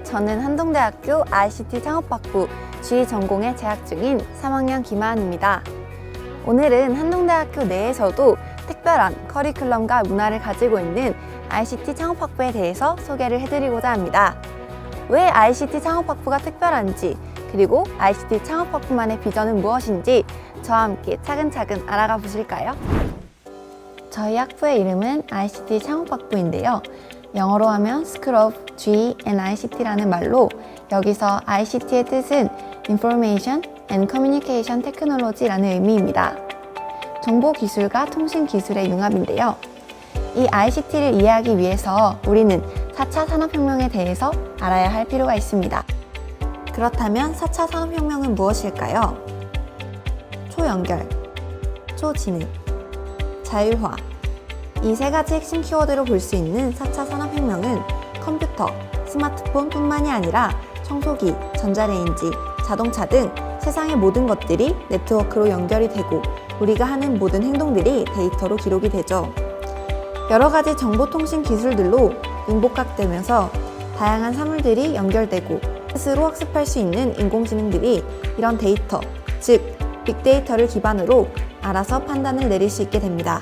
저는 한동대학교 ICT 창업학부 GE 전공에 재학 중인 3학년 김하은입니다. 오늘은 한동대학교 내에서도 특별한 커리큘럼과 문화를 가지고 있는 ICT 창업학부에 대해서 소개를 해드리고자 합니다. 왜 ICT 창업학부가 특별한지, 그리고 ICT 창업학부만의 비전은 무엇인지 저와 함께 차근차근 알아가 보실까요? 저희 학부의 이름은 ICT 창업학부인데요. 영어로 하면 School of GE and ICT라는 말로 여기서 ICT의 뜻은 Information and Communication Technology라는 의미입니다. 정보기술과 통신기술의 융합인데요. 이 ICT를 이해하기 위해서 우리는 4차 산업혁명에 대해서 알아야 할 필요가 있습니다. 그렇다면 4차 산업혁명은 무엇일까요? 초연결, 초지능, 자율화. 이 세 가지 핵심 키워드로 볼 수 있는 4차 산업혁명은 컴퓨터, 스마트폰 뿐만이 아니라 청소기, 전자레인지, 자동차 등 세상의 모든 것들이 네트워크로 연결이 되고 우리가 하는 모든 행동들이 데이터로 기록이 되죠. 여러 가지 정보통신 기술들로 융복합되면서 다양한 사물들이 연결되고 스스로 학습할 수 있는 인공지능들이 이런 데이터, 즉 빅데이터를 기반으로 알아서 판단을 내릴 수 있게 됩니다.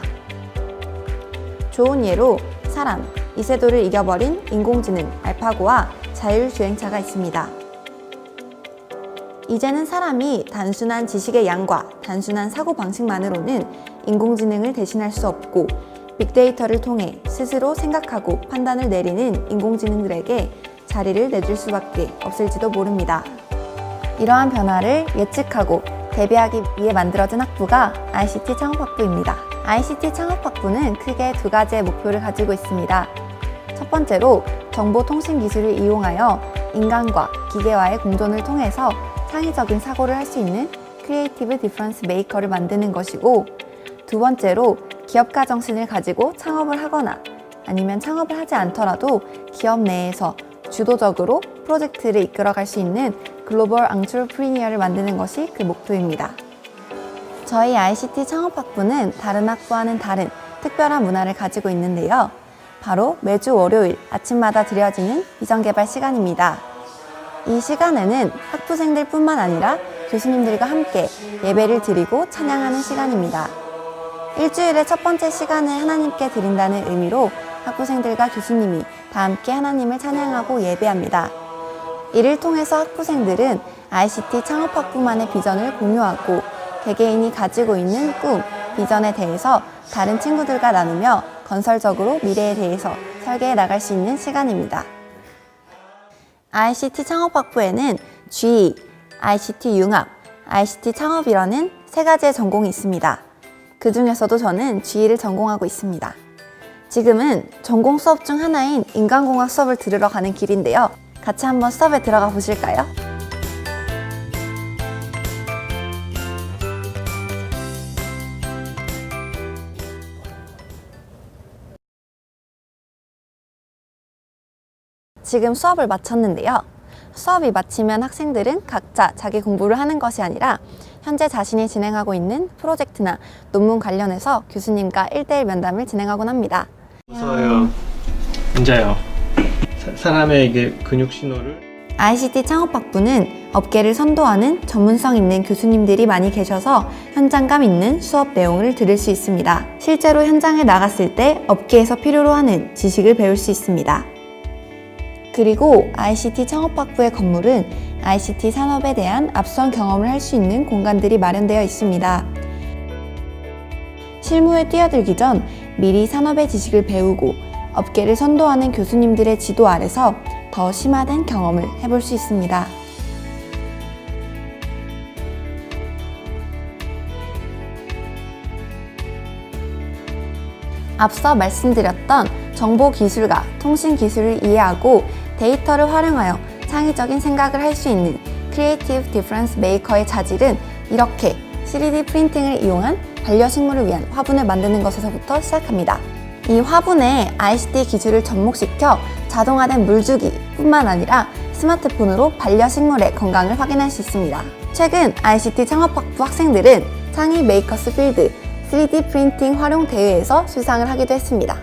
좋은 예로 사람, 이세돌을 이겨버린 인공지능 알파고와 자율주행차가 있습니다. 이제는 사람이 단순한 지식의 양과 단순한 사고방식만으로는 인공지능을 대신할 수 없고 빅데이터를 통해 스스로 생각하고 판단을 내리는 인공지능들에게 자리를 내줄 수밖에 없을지도 모릅니다. 이러한 변화를 예측하고 대비하기 위해 만들어진 학부가 ICT 창업학부입니다. ICT 창업학부는 크게 두 가지의 목표를 가지고 있습니다. 첫 번째로 정보통신기술을 이용하여 인간과 기계와의 공존을 통해서 창의적인 사고를 할 수 있는 크리에이티브 디퍼런스 메이커를 만드는 것이고, 두 번째로 기업가 정신을 가지고 창업을 하거나 아니면 창업을 하지 않더라도 기업 내에서 주도적으로 프로젝트를 이끌어갈 수 있는 글로벌 앙트레프리니어를 만드는 것이 그 목표입니다. 저희 ICT 창업학부는 다른 학부와는 다른 특별한 문화를 가지고 있는데요. 바로 매주 월요일 아침마다 드려지는 비전개발 시간입니다. 이 시간에는 학부생들 뿐만 아니라 교수님들과 함께 예배를 드리고 찬양하는 시간입니다. 일주일의 첫 번째 시간을 하나님께 드린다는 의미로 학부생들과 교수님이 다 함께 하나님을 찬양하고 예배합니다. 이를 통해서 학부생들은 ICT 창업학부만의 비전을 공유하고 개개인이 가지고 있는 꿈, 비전에 대해서 다른 친구들과 나누며 건설적으로 미래에 대해서 설계해 나갈 수 있는 시간입니다. ICT 창업학부에는 GE, ICT 융합, ICT 창업이라는 세 가지의 전공이 있습니다. 그 중에서도 저는 GE를 전공하고 있습니다. 지금은 전공 수업 중 하나인 인간공학 수업을 들으러 가는 길인데요. 같이 한번 수업에 들어가 보실까요? 지금 수업을 마쳤는데요. 수업이 마치면 학생들은 각자 자기 공부를 하는 것이 아니라 현재 자신이 진행하고 있는 프로젝트나 논문 관련해서 교수님과 1대1 면담을 진행하곤 합니다. 어서요. 앉아요. 사람의 근육 신호를 ICT 창업학부는 업계를 선도하는 전문성 있는 교수님들이 많이 계셔서 현장감 있는 수업 내용을 들을 수 있습니다. 실제로 현장에 나갔을 때 업계에서 필요로 하는 지식을 배울 수 있습니다. 그리고 ICT 창업학부의 건물은 ICT 산업에 대한 앞선 경험을 할 수 있는 공간들이 마련되어 있습니다. 실무에 뛰어들기 전 미리 산업의 지식을 배우고 업계를 선도하는 교수님들의 지도 아래서 더 심화된 경험을 해볼 수 있습니다. 앞서 말씀드렸던 정보기술과 통신기술을 이해하고 데이터를 활용하여 창의적인 생각을 할 수 있는 크리에이티브 디퍼런스 메이커의 자질은 이렇게 3D 프린팅을 이용한 반려식물을 위한 화분을 만드는 것에서부터 시작합니다. 이 화분에 ICT 기술을 접목시켜 자동화된 물주기 뿐만 아니라 스마트폰으로 반려식물의 건강을 확인할 수 있습니다. 최근 ICT 창업학부 학생들은 창의 메이커스 필드 3D 프린팅 활용 대회에서 수상을 하기도 했습니다.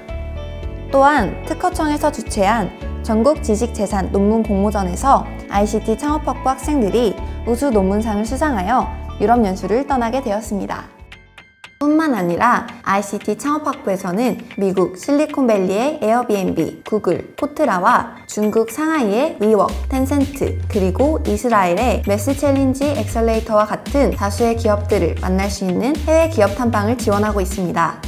또한 특허청에서 주최한 전국 지식재산 논문 공모전에서 ICT 창업학부 학생들이 우수 논문상을 수상하여 유럽 연수를 떠나게 되었습니다. 뿐만 아니라 ICT 창업학부에서는 미국 실리콘밸리의 에어비앤비, 구글, 코트라와 중국 상하이의 위워크, 텐센트, 그리고 이스라엘의 매스 챌린지 엑셀레이터와 같은 다수의 기업들을 만날 수 있는 해외 기업 탐방을 지원하고 있습니다.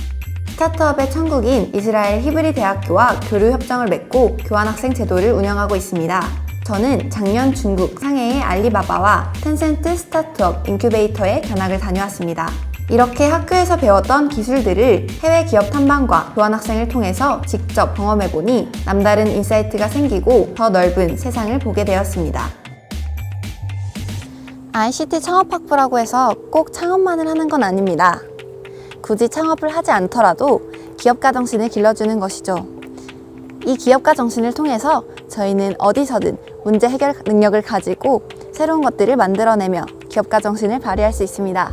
스타트업의 천국인 이스라엘 히브리 대학교와 교류 협정을 맺고 교환학생 제도를 운영하고 있습니다. 저는 작년 중국 상해의 알리바바와 텐센트 스타트업 인큐베이터에 견학을 다녀왔습니다. 이렇게 학교에서 배웠던 기술들을 해외 기업 탐방과 교환학생을 통해서 직접 경험해보니 남다른 인사이트가 생기고 더 넓은 세상을 보게 되었습니다. ICT 창업학부라고 해서 꼭 창업만을 하는 건 아닙니다. 굳이 창업을 하지 않더라도 기업가 정신을 길러주는 것이죠. 이 기업가 정신을 통해서 저희는 어디서든 문제 해결 능력을 가지고 새로운 것들을 만들어내며 기업가 정신을 발휘할 수 있습니다.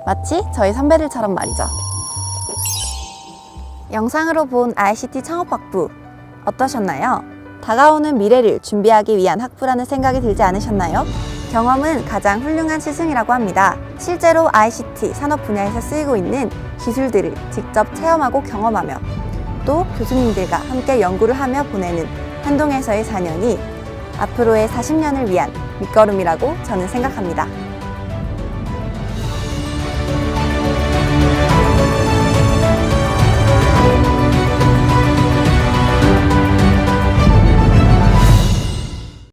마치 저희 선배들처럼 말이죠. 영상으로 본 ICT 창업학부 어떠셨나요? 다가오는 미래를 준비하기 위한 학부라는 생각이 들지 않으셨나요? 경험은 가장 훌륭한 스승이라고 합니다. 실제로 ICT 산업 분야에서 쓰이고 있는 기술들을 직접 체험하고 경험하며 또 교수님들과 함께 연구를 하며 보내는 한동에서의 4년이 앞으로의 40년을 위한 밑거름이라고 저는 생각합니다.